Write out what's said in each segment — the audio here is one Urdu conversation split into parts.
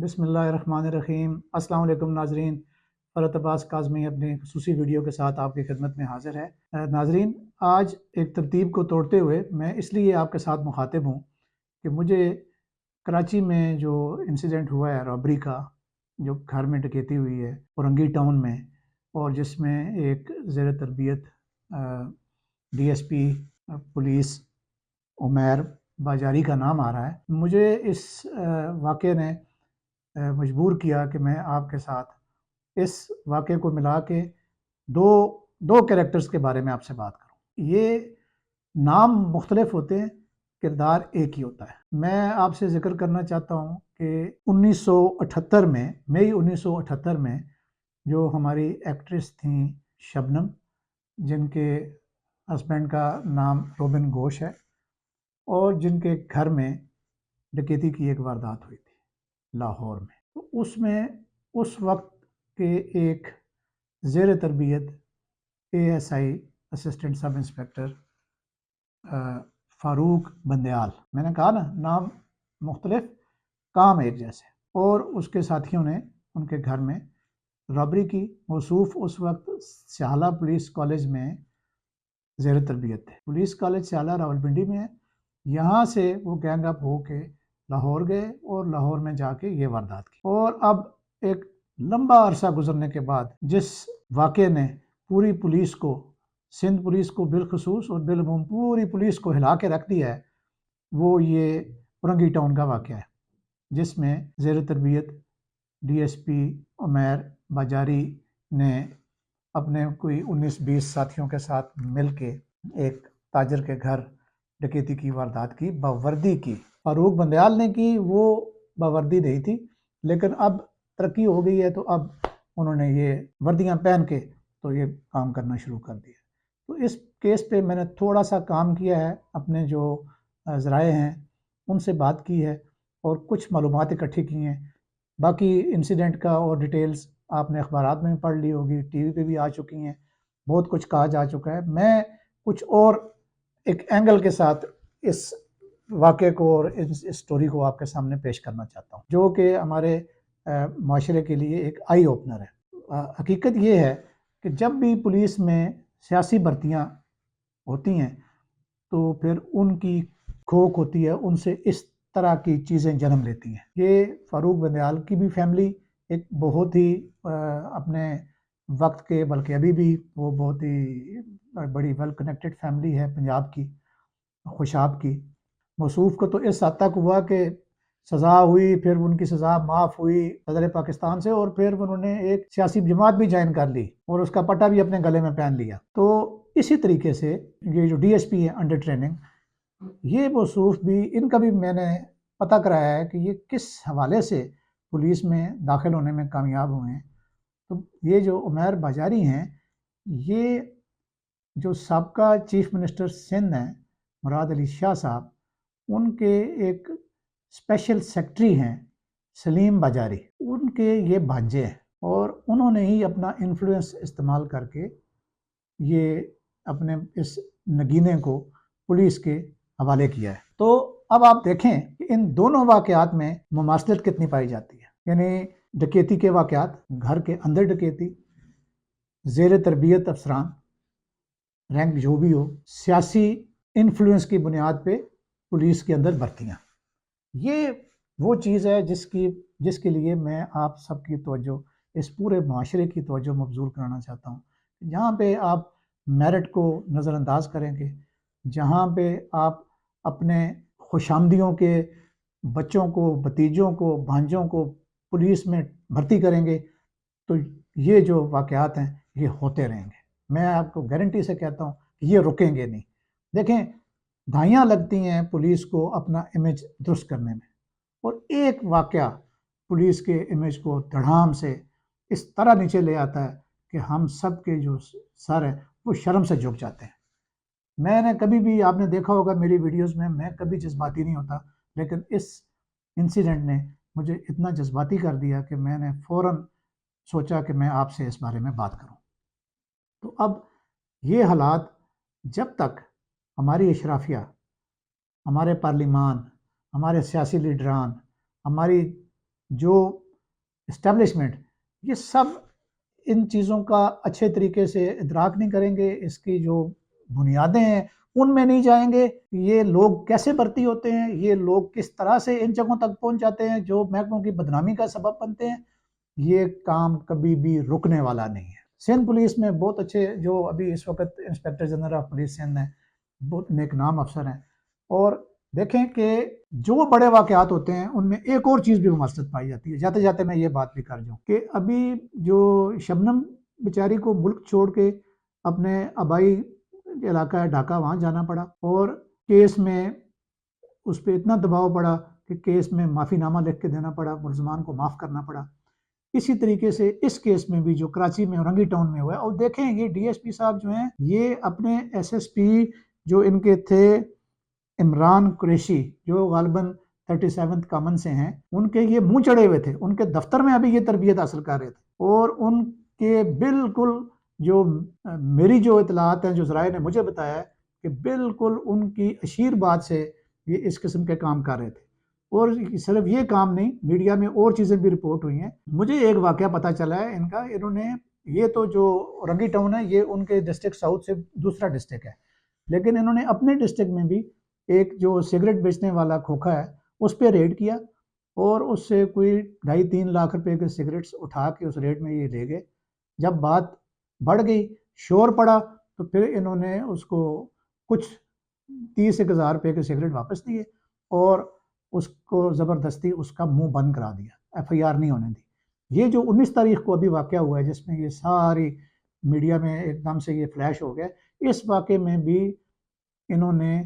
بسم اللہ الرحمن الرحیم۔ السلام علیکم ناظرین، فرحت عباس کاظمی اپنی خصوصی ویڈیو کے ساتھ آپ کی خدمت میں حاضر ہے۔ ناظرین، آج ایک ترتیب کو توڑتے ہوئے میں اس لیے آپ کے ساتھ مخاطب ہوں کہ مجھے کراچی میں جو انسیڈنٹ ہوا ہے رابری کا، جو گھر میں ڈکیتی ہوئی ہے اورنگی ٹاؤن میں، اور جس میں ایک زیر تربیت D S P police Umair Bajari کا نام آ رہا ہے، مجھے اس واقعے نے مجبور کیا کہ میں آپ کے ساتھ اس واقعے کو ملا کے دو کریکٹرز کے بارے میں آپ سے بات کروں۔ یہ نام مختلف ہوتے ہیں، کردار ایک ہی ہوتا ہے۔ میں آپ سے ذکر کرنا چاہتا ہوں کہ 1978 میں، مئی 1978 میں جو ہماری ایکٹریس تھیں شبنم، جن کے ہسبینڈ کا نام روبن گھوش ہے، اور جن کے گھر میں ڈکیتی کی ایک واردات ہوئی تھی لاہور میں، تو اس میں اس وقت کے ایک زیر تربیت A S I assistant sub inspector Farooq Bandial, میں نے کہا نا نام مختلف کام ایک جیسے، اور اس کے ساتھیوں نے ان کے گھر میں رابری کی۔ موصوف اس وقت سیالہ پولیس کالج میں زیر تربیت تھے۔ پولیس کالج سیالہ راولپنڈی میں ہے، یہاں سے وہ گینگ اپ ہو کے لاہور گئے اور لاہور میں جا کے یہ واردات کی۔ اور اب ایک لمبا عرصہ گزرنے کے بعد جس واقعے نے پوری پولیس کو، سندھ پولیس کو بالخصوص اور بالعموم پوری پولیس کو ہلا کے رکھ دیا ہے، وہ یہ اورنگی ٹاؤن کا واقعہ ہے، جس میں زیر تربیت ڈی ایس پی عمیر باجاری نے اپنے کوئی 19-20 ساتھیوں کے ساتھ مل کے ایک تاجر کے گھر ڈکیتی کی واردات کی، باوردی کی۔ فاروق بندیال نے کی، وہ باوردی نہیں تھی، لیکن اب ترقی ہو گئی ہے تو اب انہوں نے یہ وردیاں پہن کے تو یہ کام کرنا شروع کر دیا۔ تو اس کیس پہ میں نے تھوڑا سا کام کیا ہے، اپنے جو ذرائع ہیں ان سے بات کی ہے اور کچھ معلومات اکٹھی کی ہیں۔ باقی انسیڈنٹ کا اور ڈیٹیلز آپ نے اخبارات میں پڑھ لی ہوگی، ٹی وی پہ بھی آ چکی ہیں، بہت کچھ کہا جا چکا ہے۔ میں کچھ اور ایک اینگل کے ساتھ اس واقعے کو اور اس اسٹوری کو آپ کے سامنے پیش کرنا چاہتا ہوں، جو کہ ہمارے معاشرے کے لیے ایک آئی اوپنر ہے۔ حقیقت یہ ہے کہ جب بھی پولیس میں سیاسی بھرتیاں ہوتی ہیں تو پھر ان کی کھوک ہوتی ہے، ان سے اس طرح کی چیزیں جنم لیتی ہیں۔ یہ فاروق بندیال کی بھی فیملی ایک بہت ہی اپنے وقت کے، بلکہ ابھی بھی وہ بہت ہی بڑی ویل کنیکٹڈ فیملی ہے پنجاب کی، خوشاب کی۔ موصوف کو تو اس حد تک ہوا کہ سزا ہوئی، پھر ان کی سزا معاف ہوئی صدر پاکستان سے، اور پھر انہوں نے ایک سیاسی جماعت بھی جوائن کر لی اور اس کا پٹا بھی اپنے گلے میں پہن لیا۔ تو اسی طریقے سے یہ جو ڈی ایس پی ہے انڈر ٹریننگ، یہ موصوف بھی، ان کا بھی میں نے پتہ کرایا ہے کہ یہ کس حوالے سے پولیس میں داخل ہونے میں کامیاب ہوئے ہیں۔ تو یہ جو عمیر باجاری ہیں، یہ جو سابقہ چیف منسٹر سندھ ہیں مراد علی شاہ صاحب، ان کے ایک اسپیشل سیکرٹری ہیں سلیم باجاری، ان کے یہ بھانجے ہیں، اور انہوں نے ہی اپنا انفلوئنس استعمال کر کے یہ اپنے اس نگینے کو پولیس کے حوالے کیا ہے۔ تو اب آپ دیکھیں کہ ان دونوں واقعات میں مماثلت کتنی پائی جاتی ہے، یعنی ڈکیتی کے واقعات، گھر کے اندر ڈکیتی، زیر تربیت افسران، رینک جو بھی ہو، سیاسی انفلوئنس کی بنیاد پہ پولیس کے اندر بھرتیاں۔ یہ وہ چیز ہے جس کے لیے میں آپ سب کی توجہ، اس پورے معاشرے کی توجہ مبذول کرانا چاہتا ہوں۔ جہاں پہ آپ میرٹ کو نظر انداز کریں گے، جہاں پہ آپ اپنے خوش آمدیوں کے بچوں کو، بھتیجوں کو، بھانجوں کو پولیس میں بھرتی کریں گے، تو یہ جو واقعات ہیں یہ ہوتے رہیں گے۔ میں آپ کو گارنٹی سے کہتا ہوں کہ یہ رکیں گے نہیں۔ دیکھیں، دھائیاں لگتی ہیں پولیس کو اپنا امیج درست کرنے میں، اور ایک واقعہ پولیس کے امیج کو دھڑام سے اس طرح نیچے لے آتا ہے کہ ہم سب کے جو سر ہیں وہ شرم سے جھک جاتے ہیں۔ میں نے کبھی بھی، آپ نے دیکھا ہوگا میری ویڈیوز میں کبھی جذباتی نہیں ہوتا، لیکن اس انسیڈنٹ نے مجھے اتنا جذباتی کر دیا کہ میں نے فوراً سوچا کہ میں آپ سے اس بارے میں بات کروں۔ تو اب یہ حالات جب تک ہماری اشرافیہ، ہمارے پارلیمان، ہمارے سیاسی لیڈران، ہماری جو اسٹیبلشمنٹ، یہ سب ان چیزوں کا اچھے طریقے سے ادراک نہیں کریں گے، اس کی جو بنیادیں ہیں ان میں نہیں جائیں گے، یہ لوگ کیسے بھرتی ہوتے ہیں، یہ لوگ کس طرح سے ان جگہوں تک پہنچ جاتے ہیں جو محکموں کی بدنامی کا سبب بنتے ہیں، یہ کام کبھی بھی رکنے والا نہیں ہے۔ سندھ پولیس میں بہت اچھے جو ابھی اس وقت inspector general of police Sindh ہیں، بہت نیک نام افسر ہیں، اور دیکھیں کہ جو بڑے واقعات ہوتے ہیں ان میں ایک اور چیز بھی مماثلت پائی جاتی ہے۔ جاتے جاتے میں یہ بات بھی کر جاؤں کہ ابھی جو شبنم بیچاری کو ملک چھوڑ کے اپنے آبائی علاقہ ہے ڈھاکہ، وہاں جانا پڑا، اور کیس میں اس پہ اتنا دباؤ پڑا کہ کیس میں معافی نامہ لکھ کے دینا پڑا، ملزمان کو معاف کرنا پڑا۔ اسی طریقے سے اس کیس میں بھی جو کراچی میں رنگی ٹاؤن میں ہوا ہے، اور دیکھیں یہ ڈی ایس پی صاحب جو ہیں، یہ اپنے ایس ایس پی جو ان کے تھے عمران قریشی، جو غالباً 37 کامن سے ہیں، ان کے یہ منہ چڑھے ہوئے تھے، ان کے دفتر میں ابھی یہ تربیت حاصل کر رہے تھے، اور ان کے بالکل جو میری جو اطلاعات ہیں، جو ذرائع نے مجھے بتایا ہے کہ بالکل ان کی اشیر بات سے یہ اس قسم کے کام کر رہے تھے۔ اور صرف یہ کام نہیں، میڈیا میں اور چیزیں بھی رپورٹ ہوئی ہیں۔ مجھے ایک واقعہ پتہ چلا ہے ان کا، انہوں نے یہ تو جو رنگی ٹاؤن ہے یہ ان کے ڈسٹرکٹ ساؤتھ سے دوسرا ڈسٹرکٹ ہے، لیکن انہوں نے اپنے ڈسٹرکٹ میں بھی ایک جو سگریٹ بیچنے والا کھوکھا ہے اس پہ ریڈ کیا، اور اس سے کوئی 2.5-3 لاکھ روپے کے سگریٹس اٹھا کے اس ریڈ میں یہ لے گئے۔ جب بات بڑھ گئی، شور پڑا، تو پھر انہوں نے اس کو کچھ 30,000 روپے کے سگریٹ واپس دیے، اور اس کو زبردستی اس کا منہ بند کرا دیا، ایف آئی آر نہیں ہونے دی۔ یہ جو 19 تاریخ کو ابھی واقعہ ہوا ہے جس میں یہ ساری میڈیا میں ایک دم سے یہ فلیش ہو گیا، اس واقعے میں بھی انہوں نے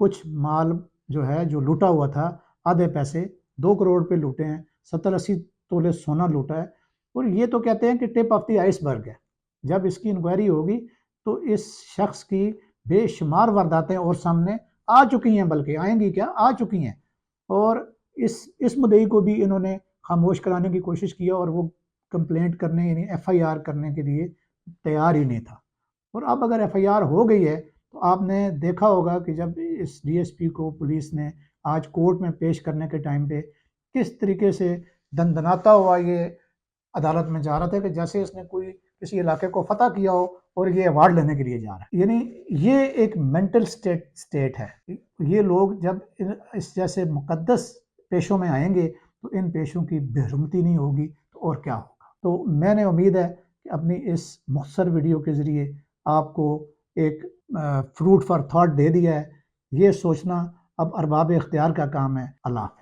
کچھ مال جو ہے جو لوٹا ہوا تھا، آدھے پیسے 2 کروڑ پہ لوٹے ہیں، 70-80 تولے سونا لوٹا ہے، اور یہ تو کہتے ہیں کہ ٹپ آف دی آئس برگ ہے۔ جب اس کی انکوائری ہوگی تو اس شخص کی بے شمار وارداتیں اور سامنے آ چکی ہیں، بلکہ آئیں گی کیا، آ چکی ہیں، اور اس مدعی کو بھی انہوں نے خاموش کرانے کی کوشش کیا، اور وہ کمپلینٹ کرنے یعنی ایف آئی آر کرنے کے لیے تیار ہی نہیں تھا۔ اور اب اگر ایف آئی آر ہو گئی ہے تو آپ نے دیکھا ہوگا کہ جب اس ڈی ایس پی کو پولیس نے آج کورٹ میں پیش کرنے کے ٹائم پہ کس طریقے سے دندناتا ہوا یہ عدالت میں جا رہا تھا کہ جیسے اس نے کوئی کسی علاقے کو فتح کیا ہو اور یہ ایوارڈ لینے کے لیے جا رہا ہے۔ یعنی یہ ایک مینٹل سٹیٹ ہے۔ یہ لوگ جب اس جیسے مقدس پیشوں میں آئیں گے تو ان پیشوں کی بے حرمتی نہیں ہوگی تو اور کیا ہوگا۔ تو میں نے امید ہے کہ اپنی اس مختصر ویڈیو کے ذریعے آپ کو ایک فروٹ فار تھاٹ دے دیا ہے۔ یہ سوچنا اب ارباب اختیار کا کام ہے۔ اللہ حافظ۔